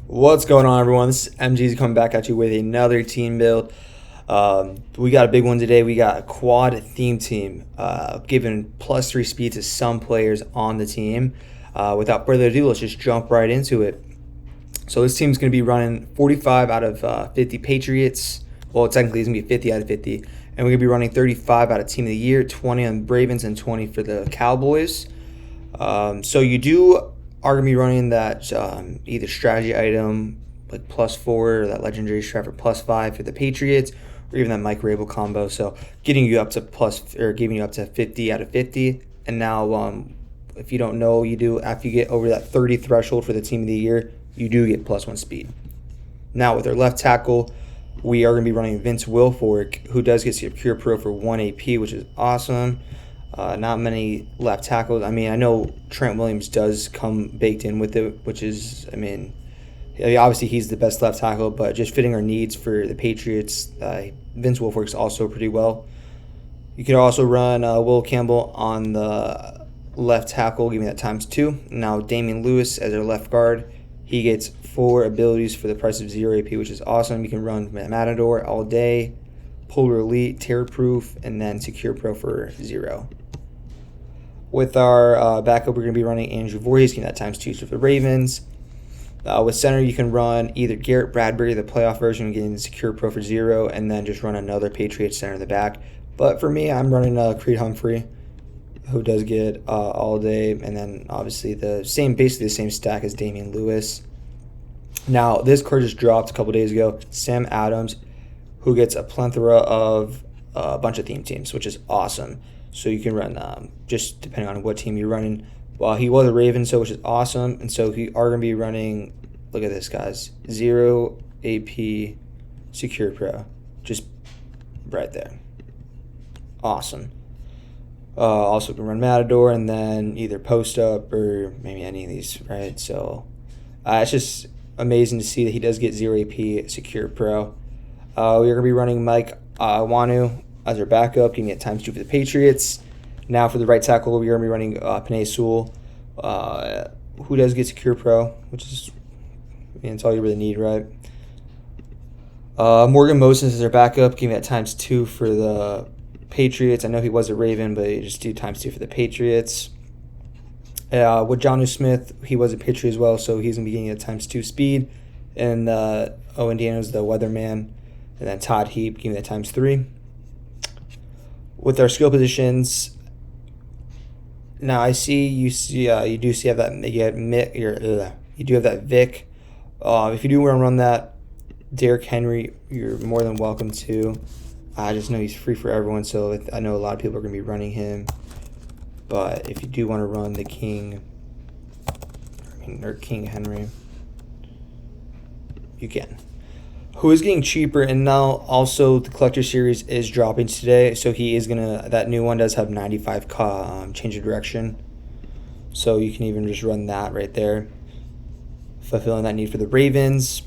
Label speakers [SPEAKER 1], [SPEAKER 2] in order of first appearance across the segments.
[SPEAKER 1] What's going on, everyone? This is MG's coming back at you with another team build. We got a big one today. We got a quad theme team, giving +3 speed to some players on the team. Without further ado, let's just jump right into it. So this team's going to be running 45 out of 50 Patriots. Well, technically it's going to be 50 out of 50. And we're going to be running 35 out of Team of the Year, 20 on Ravens, and 20 for the Cowboys. So you are going to be running that either strategy item like +4 or that legendary strat for +5 for the Patriots, or even that Mike Rabel combo. So getting you up to giving you up to 50 out of 50. And now, if you don't know, you do after you get over that 30 threshold for the Team of the Year, you do get +1 speed. Now with our left tackle, we are going to be running Vince Wilfork, who does get Secure Pro for 1 AP, which is awesome. Not many left tackles. I mean, I know Trent Williams does come baked in with it, which is, obviously he's the best left tackle, but just fitting our needs for the Patriots, Vince Wilfork's also pretty well. You could also run Will Campbell on the left tackle, giving that ×2. Now Damian Lewis as our left guard. He gets 4 abilities for the price of 0 AP, which is awesome. You can run Madden all day, Polar Elite, Terror Proof, and then Secure Pro for 0. With our backup, we're going to be running Andrew Voorhees, getting that ×2 for the Ravens. With center, you can run either Garrett Bradbury, the playoff version, getting the Secure Pro for 0, and then just run another Patriots center in the back. But for me, I'm running Creed Humphrey, who does get all day, and then obviously basically the same stack as Damian Lewis. Now, this card just dropped a couple days ago. Sam Adams, who gets a plethora of a bunch of theme teams, which is awesome. So you can run just depending on what team you're running. Well, he was a Raven, which is awesome, and so he are going to be running. Look at this, guys: 0 AP, Secure Pro, just right there. Awesome. Also can run Matador and then either post up or maybe any of these, right? So it's just amazing to see that he does get 0 AP Secure Pro. We're going to be running Mike Wanu as our backup, getting it ×2 for the Patriots. Now for the right tackle, we're going to be running Panay Sewell, who does get Secure Pro, which is, it's all you really need, right? Morgan Moses is our backup, giving that ×2 for the Patriots. I know he was a Raven, but you just do ×2 for the Patriots. With Jonnu Smith, he was a Patriot as well, so he's going to be getting a ×2 speed. And Owen Daniels, the Weatherman. And then Todd Heap, giving that ×3. With our skill positions, now I see you do have that you do have that Vic. If you do want to run that Derrick Henry, you're more than welcome to. I just know he's free for everyone, so I know a lot of people are going to be running him. But if you do want to run the King Henry, you can. Who is getting cheaper, and now also the Collector Series is dropping today, so he is that new one does have 95 change of direction, so you can even just run that right there, fulfilling that need for the Ravens.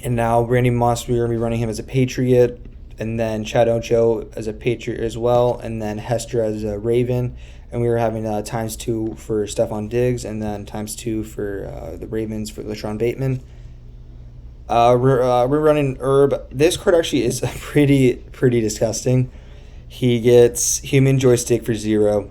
[SPEAKER 1] And now Randy Moss, we're going to be running him as a Patriot, and then Chad Ocho as a Patriot as well, and then Hester as a Raven, and we were having ×2 for Stephon Diggs, and then ×2 for the Ravens for LaShawn Bateman. We're running Herb. This card actually is pretty disgusting. He gets Human Joystick for 0.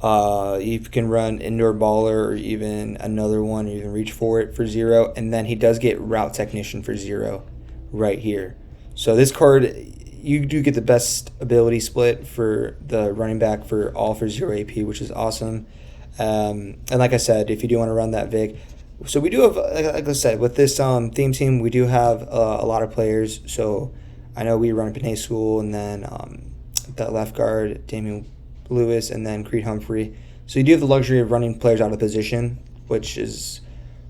[SPEAKER 1] You can run Indoor Baller or even another one, or even Reach for it for 0. And then he does get Route Technician for 0 right here. So this card, you do get the best ability split for the running back for 0 AP, which is awesome. And like I said, if you do want to run that Vic, so we do have, like I said, with this theme team, we do have a lot of players. So I know we run Panay Sewell, and then that left guard, Damian Lewis, and then Creed Humphrey. So you do have the luxury of running players out of position, which is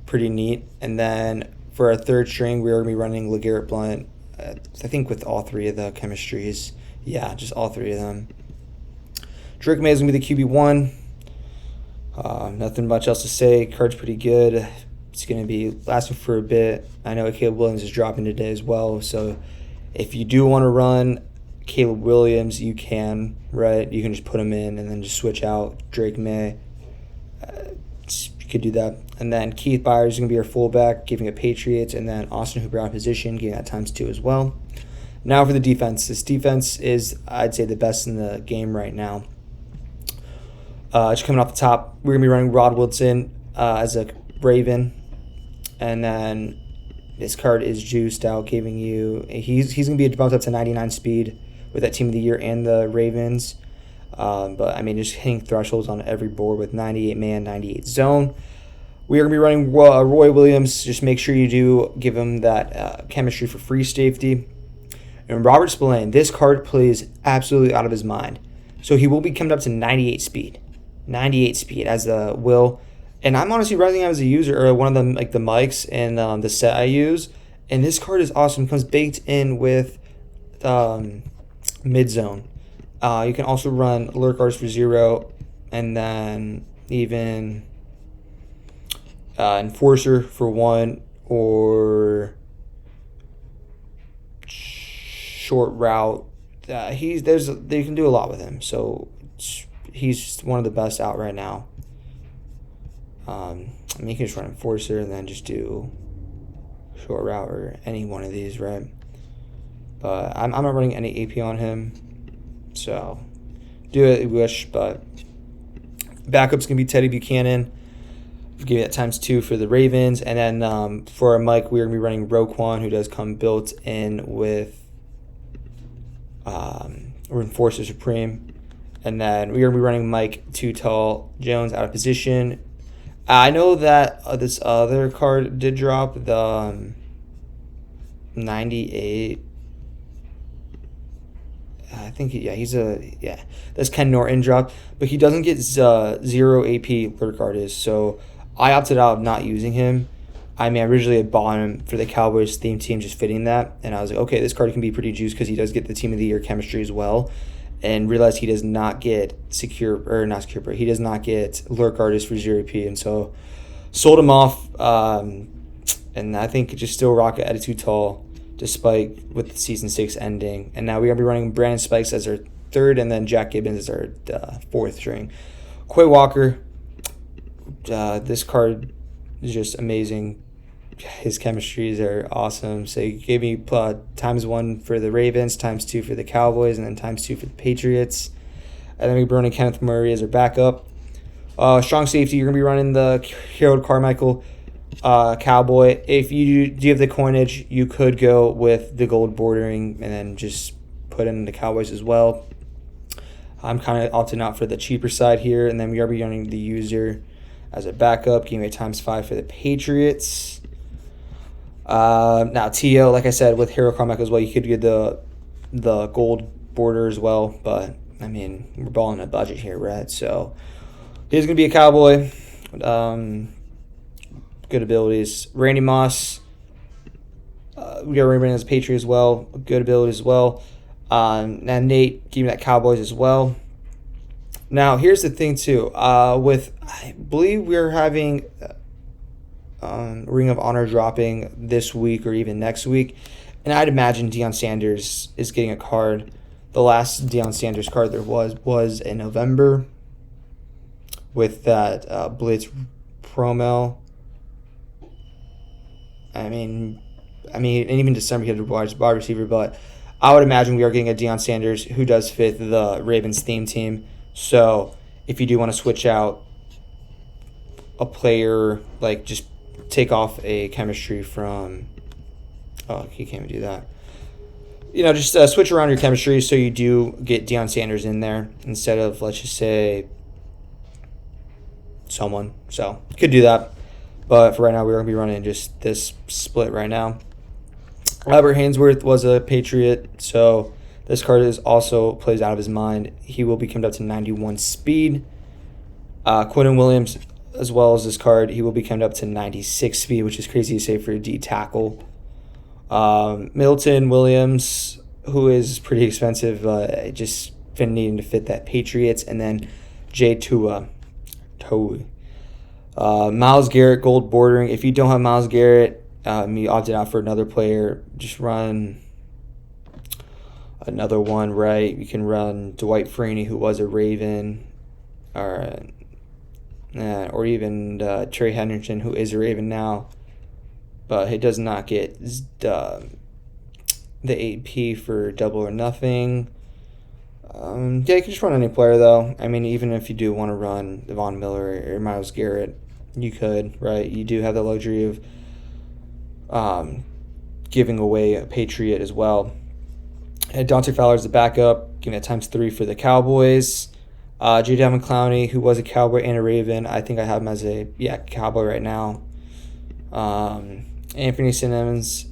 [SPEAKER 1] pretty neat. And then for our third string, we're going to be running LeGarrette Blount, I think with all 3 of the chemistries. Yeah, just all 3 of them. Drake May is going to be the QB1. Nothing much else to say. Card's pretty good. It's going to be lasting for a bit. I know Caleb Williams is dropping today as well, so if you do want to run Caleb Williams, you can, right? You can just put him in and then just switch out Drake May. could do that. And then Keith Byers is going to be our fullback, giving it Patriots, and then Austin Hooper out of position, giving that ×2 as well. Now for the defense. This defense is, I'd say, the best in the game right now. Just coming off the top, we're going to be running Rod Woodson as a Raven. And then this card is juiced out, giving you... He's going to be bumped up to 99 speed with that Team of the Year and the Ravens. But, I mean, just hitting thresholds on every board with 98 man, 98 zone. We are going to be running Roy Williams. Just make sure you do give him that chemistry for free safety. And Robert Spillane, this card plays absolutely out of his mind. So he will be coming up to 98 speed. 98 speed as the Will. And I'm honestly running him as a user, or one of them, like the mics and the set I use. And this card is awesome. It comes baked in with mid-zone. You can also run alert guards for 0, and then even enforcer for 1, or short route. They can do a lot with him. So he's one of the best out right now. I mean, you can just run enforcer and then just do short route or any one of these, right? But I'm not running any AP on him, so do it if you wish. But backup's gonna be Teddy Buchanan. Give you that ×2 for the Ravens, and then for our Mike, we're gonna be running Roquan, who does come built in with Enforcer Supreme. And then we're going to be running Mike Too Tall Jones out of position. I know that this other card did drop, the 98. I think, that's Ken Norton drop. But he doesn't get 0 AP alert guard is. So I opted out of not using him. I mean, I originally had bought him for the Cowboys theme team, just fitting that. And I was like, okay, this card can be pretty juiced because he does get the Team of the Year chemistry as well. And realized he does not get but he does not get alert guard for 0 AP. And so sold him off. And I think just still rock it at a Too Tall, despite with the season 6 ending. And now we're going to be running Brandon Spikes as our 3rd, and then Jack Gibbons as our 4th string. Quay Walker, this card is just amazing. His chemistries are awesome. So he gave me ×1 for the Ravens, ×2 for the Cowboys, and then ×2 for the Patriots. And then we're running Kenneth Murray as our backup. Strong safety, you're going to be running the Harold Carmichael Cowboy. If you do have the coinage, you could go with the gold bordering and then just put in the Cowboys as well. I'm kind of opting out for the cheaper side here. And then we are be running the user as a backup, giving me ×5 for the Patriots. Now T.O., like I said, with Harold Carmichael as well, you could get the gold border as well. But, I mean, we're balling a budget here, right? So he's going to be a Cowboy. Good abilities. Randy Moss, we got Randy as a Patriot as well. Good abilities as well. And Nate, give me that Cowboys as well. Now, here's the thing, too. I believe we're having Ring of Honor dropping this week or even next week. And I'd imagine Deion Sanders is getting a card. The last Deion Sanders card there was in November with that Blitz promo. I mean, and even December he had a wide receiver, but I would imagine we are getting a Deion Sanders who does fit the Ravens theme team. So if you do want to switch out a player, like just take off a chemistry from, he can't even do that. Just switch around your chemistry so you do get Deion Sanders in there instead of, let's just say, someone. So you could do that. But for right now, we're going to be running just this split right now. Albert Hainsworth was a Patriot, so this card is also plays out of his mind. He will be coming up to 91 speed. Quinton Williams, as well as this card, he will be coming up to 96 speed, which is crazy to say for a D tackle. Milton Williams, who is pretty expensive, just needing to fit that Patriots. And then Jay Tua. Myles Garrett, gold bordering. If you don't have Myles Garrett, you opted out for another player, just run another one, right? You can run Dwight Freeney, who was a Raven, or or even Trey Henderson, who is a Raven now, but he does not get the AP for double or nothing. Yeah, you can just run any player, though. I mean, even if you do want to run Von Miller or Myles Garrett, you could, right? You do have the luxury of giving away a Patriot as well. And Dante Fowler's the backup, giving it ×3 for the Cowboys. Jadeveon Clowney, who was a Cowboy and a Raven. I think I have him as a Cowboy right now. Anthony Jennings,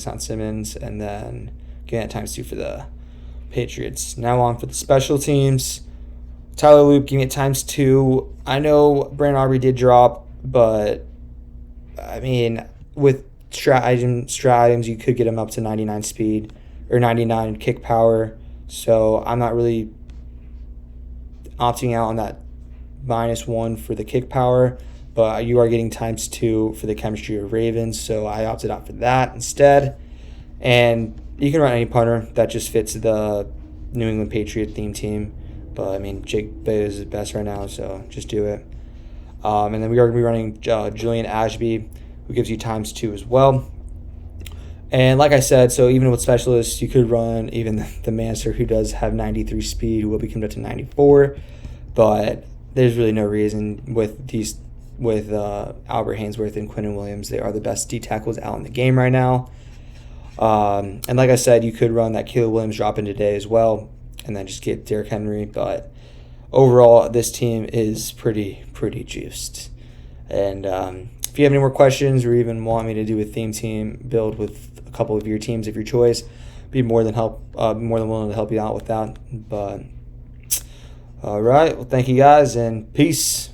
[SPEAKER 1] not Simmons, and then getting it ×2 for the Patriots. Now on for the special teams. Tyler Loop, giving it ×2. I know Brandon Aubrey did drop, but I mean, with strat items, you could get him up to 99 speed or 99 kick power. So I'm not really opting out on that -1 for the kick power, but you are getting ×2 for the chemistry of Ravens. So I opted out for that instead. And you can run any punter that just fits the New England Patriot theme team. But, I mean, Jake Bay is the best right now, so just do it. And then we are going to be running Julian Ashby, who gives you ×2 as well. And like I said, so even with specialists, you could run even the Manster, who does have 93 speed, who will be coming up to 94. But there's really no reason with Albert Haynesworth and Quinnen Williams. They are the best D tackles out in the game right now. And like I said, you could run that Caleb Williams drop in today as well, and then just get Derrick Henry. But overall, this team is pretty juiced. And if you have any more questions or even want me to do a theme team build with a couple of your teams of your choice, be more than willing to help you out with that. But all right, well, thank you guys, and peace.